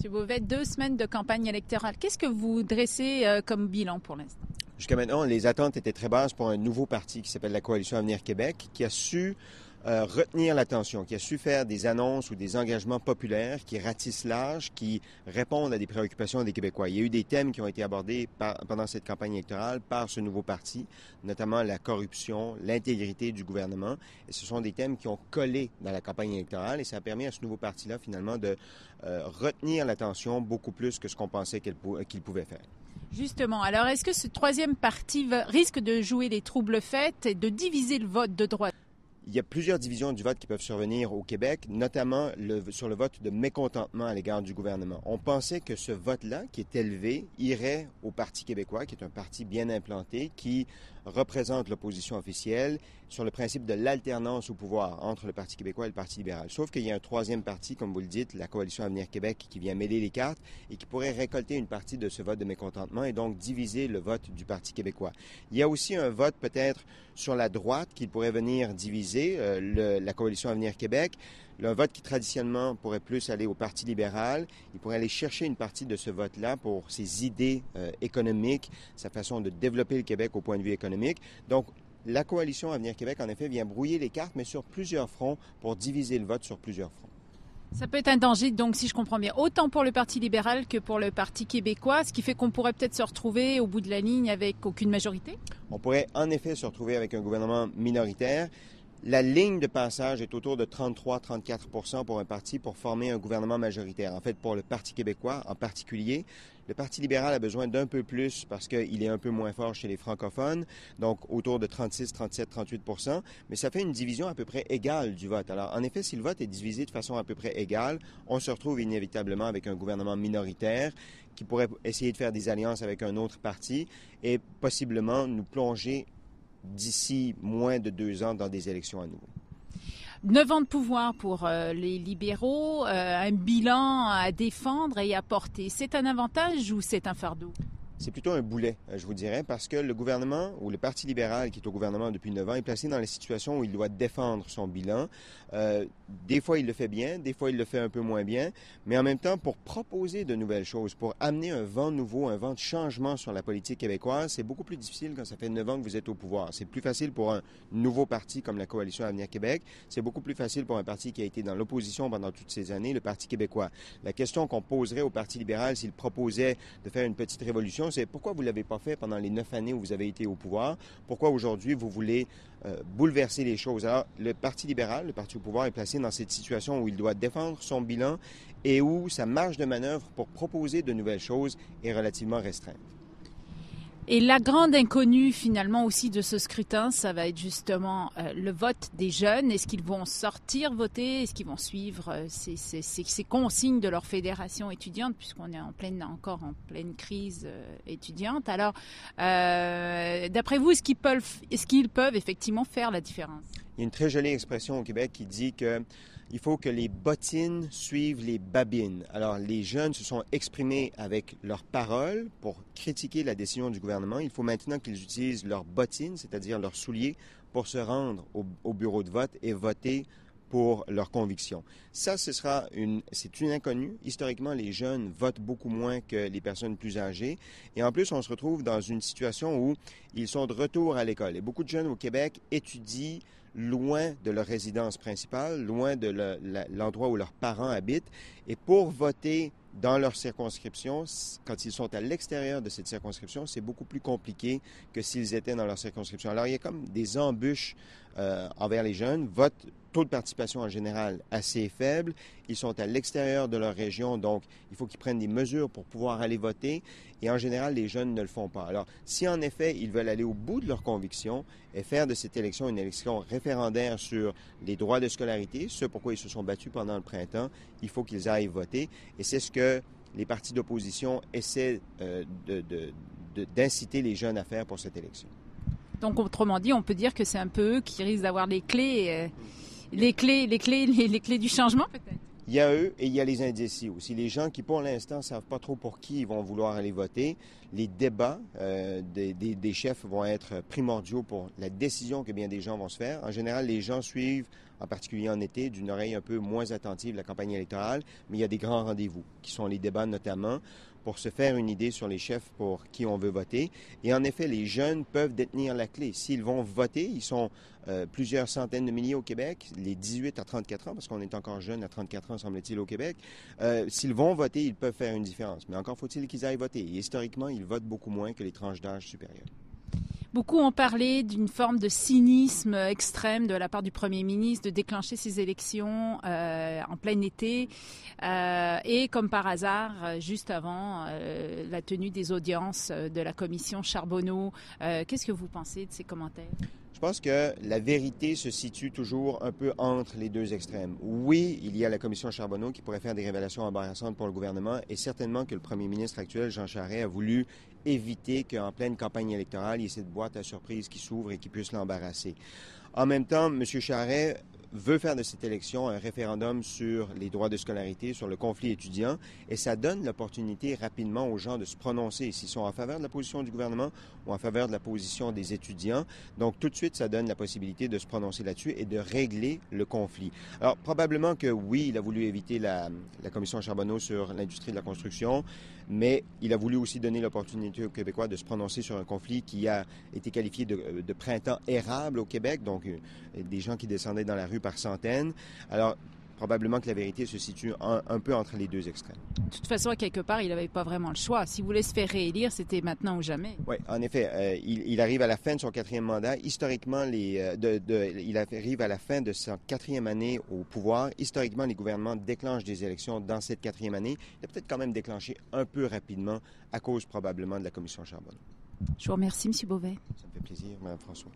M. Beauvais, 2 semaines de campagne électorale. Qu'est-ce que vous dressez comme bilan pour l'instant? Jusqu'à maintenant, les attentes étaient très basses pour un nouveau parti qui s'appelle la Coalition Avenir Québec, qui a su retenir l'attention, qui a su faire des annonces ou des engagements populaires qui ratissent large, qui répondent à des préoccupations des Québécois. Il y a eu des thèmes qui ont été abordés pendant cette campagne électorale par ce nouveau parti, notamment la corruption, l'intégrité du gouvernement. Et ce sont des thèmes qui ont collé dans la campagne électorale et ça a permis à ce nouveau parti-là, finalement, de retenir l'attention beaucoup plus que ce qu'on pensait qu'il pouvait faire. Justement, alors est-ce que ce troisième parti risque de jouer les troubles faits et de diviser le vote de droite? Il y a plusieurs divisions du vote qui peuvent survenir au Québec, notamment sur le vote de mécontentement à l'égard du gouvernement. On pensait que ce vote-là, qui est élevé, irait au Parti québécois, qui est un parti bien implanté, qui représente l'opposition officielle sur le principe de l'alternance au pouvoir entre le Parti québécois et le Parti libéral. Sauf qu'il y a un troisième parti, comme vous le dites, la Coalition Avenir Québec, qui vient mêler les cartes et qui pourrait récolter une partie de ce vote de mécontentement et donc diviser le vote du Parti québécois. Il y a aussi un vote peut-être sur la droite qui pourrait venir diviser la Coalition Avenir Québec. Un vote qui traditionnellement pourrait plus aller au Parti libéral. Il pourrait aller chercher une partie de ce vote-là pour ses idées économiques, sa façon de développer le Québec au point de vue économique. Donc, la Coalition Avenir Québec, en effet, vient brouiller les cartes, mais sur plusieurs fronts pour diviser le vote sur plusieurs fronts. Ça peut être un danger, donc, si je comprends bien, autant pour le Parti libéral que pour le Parti québécois, ce qui fait qu'on pourrait peut-être se retrouver au bout de la ligne avec aucune majorité? On pourrait en effet se retrouver avec un gouvernement minoritaire. La ligne de passage est autour de 33-34 pour un parti pour former un gouvernement majoritaire. En fait, pour le Parti québécois en particulier, le Parti libéral a besoin d'un peu plus parce qu'il est un peu moins fort chez les francophones, donc autour de 36, 37, 38 mais ça fait une division à peu près égale du vote. Alors, en effet, si le vote est divisé de façon à peu près égale, on se retrouve inévitablement avec un gouvernement minoritaire qui pourrait essayer de faire des alliances avec un autre parti et possiblement nous plonger d'ici moins de 2 ans dans des élections à nouveau. 9 ans de pouvoir pour les libéraux, un bilan à défendre et à porter. C'est un avantage ou c'est un fardeau? C'est plutôt un boulet, je vous dirais, parce que le gouvernement ou le Parti libéral qui est au gouvernement depuis 9 ans est placé dans la situation où il doit défendre son bilan. Des fois, il le fait bien, des fois, il le fait un peu moins bien, mais en même temps, pour proposer de nouvelles choses, pour amener un vent nouveau, un vent de changement sur la politique québécoise, c'est beaucoup plus difficile quand ça fait 9 ans que vous êtes au pouvoir. C'est plus facile pour un nouveau parti comme la Coalition Avenir Québec. C'est beaucoup plus facile pour un parti qui a été dans l'opposition pendant toutes ces années, le Parti québécois. La question qu'on poserait au Parti libéral s'il proposait de faire une petite révolution, c'est pourquoi vous ne l'avez pas fait pendant les 9 années où vous avez été au pouvoir? Pourquoi aujourd'hui vous voulez bouleverser les choses? Alors, le Parti libéral, le parti au pouvoir, est placé dans cette situation où il doit défendre son bilan et où sa marge de manœuvre pour proposer de nouvelles choses est relativement restreinte. Et la grande inconnue finalement aussi de ce scrutin, ça va être justement le vote des jeunes. Est-ce qu'ils vont sortir voter? Est-ce qu'ils vont suivre ces consignes de leur fédération étudiante, puisqu'on est encore en pleine crise étudiante? Alors, d'après vous, est-ce qu'ils peuvent effectivement faire la différence? Il y a une très jolie expression au Québec qui dit que il faut que les bottines suivent les babines. Alors, les jeunes se sont exprimés avec leurs paroles pour critiquer la décision du gouvernement. Il faut maintenant qu'ils utilisent leurs bottines, c'est-à-dire leurs souliers, pour se rendre au bureau de vote et voter pour leurs convictions. Ça, c'est une inconnue. Historiquement, les jeunes votent beaucoup moins que les personnes plus âgées. Et en plus, on se retrouve dans une situation où ils sont de retour à l'école. Et beaucoup de jeunes au Québec étudient loin de leur résidence principale, loin de l'endroit où leurs parents habitent. Et pour voter dans leur circonscription, quand ils sont à l'extérieur de cette circonscription, c'est beaucoup plus compliqué que s'ils étaient dans leur circonscription. Alors, il y a comme des embûches envers les jeunes. Taux de participation en général assez faible. Ils sont à l'extérieur de leur région, donc il faut qu'ils prennent des mesures pour pouvoir aller voter. Et en général, les jeunes ne le font pas. Alors, si en effet, ils veulent aller au bout de leurs convictions et faire de cette élection une élection référendaire sur les droits de scolarité, ce pourquoi ils se sont battus pendant le printemps, il faut qu'ils aillent voter. Et c'est ce que les partis d'opposition essaient d'inciter les jeunes à faire pour cette élection. Donc, autrement dit, on peut dire que c'est un peu eux qui risquent d'avoir les clés du changement, peut-être? Il y a eux et il y a les indécis aussi. Les gens qui, pour l'instant, ne savent pas trop pour qui ils vont vouloir aller voter. Les débats des chefs vont être primordiaux pour la décision que bien des gens vont se faire. En général, les gens suivent en particulier en été, d'une oreille un peu moins attentive de la campagne électorale, mais il y a des grands rendez-vous, qui sont les débats notamment, pour se faire une idée sur les chefs pour qui on veut voter. Et en effet, les jeunes peuvent détenir la clé. S'ils vont voter, ils sont plusieurs centaines de milliers au Québec, les 18 à 34 ans, parce qu'on est encore jeunes à 34 ans, semble-t-il, au Québec. S'ils vont voter, ils peuvent faire une différence. Mais encore faut-il qu'ils aillent voter. Et historiquement, ils votent beaucoup moins que les tranches d'âge supérieures. Beaucoup ont parlé d'une forme de cynisme extrême de la part du Premier ministre de déclencher ces élections en plein été et comme par hasard, juste avant la tenue des audiences de la commission Charbonneau. Qu'est-ce que vous pensez de ces commentaires? Je pense que la vérité se situe toujours un peu entre les deux extrêmes. Oui, il y a la commission Charbonneau qui pourrait faire des révélations embarrassantes pour le gouvernement et certainement que le premier ministre actuel, Jean Charest, a voulu éviter qu'en pleine campagne électorale, il y ait cette boîte à surprise qui s'ouvre et qui puisse l'embarrasser. En même temps, M. Charest veut faire de cette élection un référendum sur les droits de scolarité, sur le conflit étudiant, et ça donne l'opportunité rapidement aux gens de se prononcer s'ils sont en faveur de la position du gouvernement ou en faveur de la position des étudiants. Donc, tout de suite, ça donne la possibilité de se prononcer là-dessus et de régler le conflit. Alors, probablement que oui, il a voulu éviter la commission Charbonneau sur l'industrie de la construction, mais il a voulu aussi donner l'opportunité aux Québécois de se prononcer sur un conflit qui a été qualifié de printemps érable au Québec, donc des gens qui descendaient dans la rue par centaines. Alors, probablement que la vérité se situe un peu entre les deux extrêmes. De toute façon, à quelque part, il n'avait pas vraiment le choix. S'il voulait se faire réélire, c'était maintenant ou jamais. Oui, en effet. Il arrive à la fin de son 4e mandat. Historiquement, il arrive à la fin de sa 4e année au pouvoir. Historiquement, les gouvernements déclenchent des élections dans cette 4e année. Il a peut-être quand même déclenché un peu rapidement à cause probablement de la commission Charbonneau. Je vous remercie, M. Beauvais. Ça me fait plaisir, Mme François.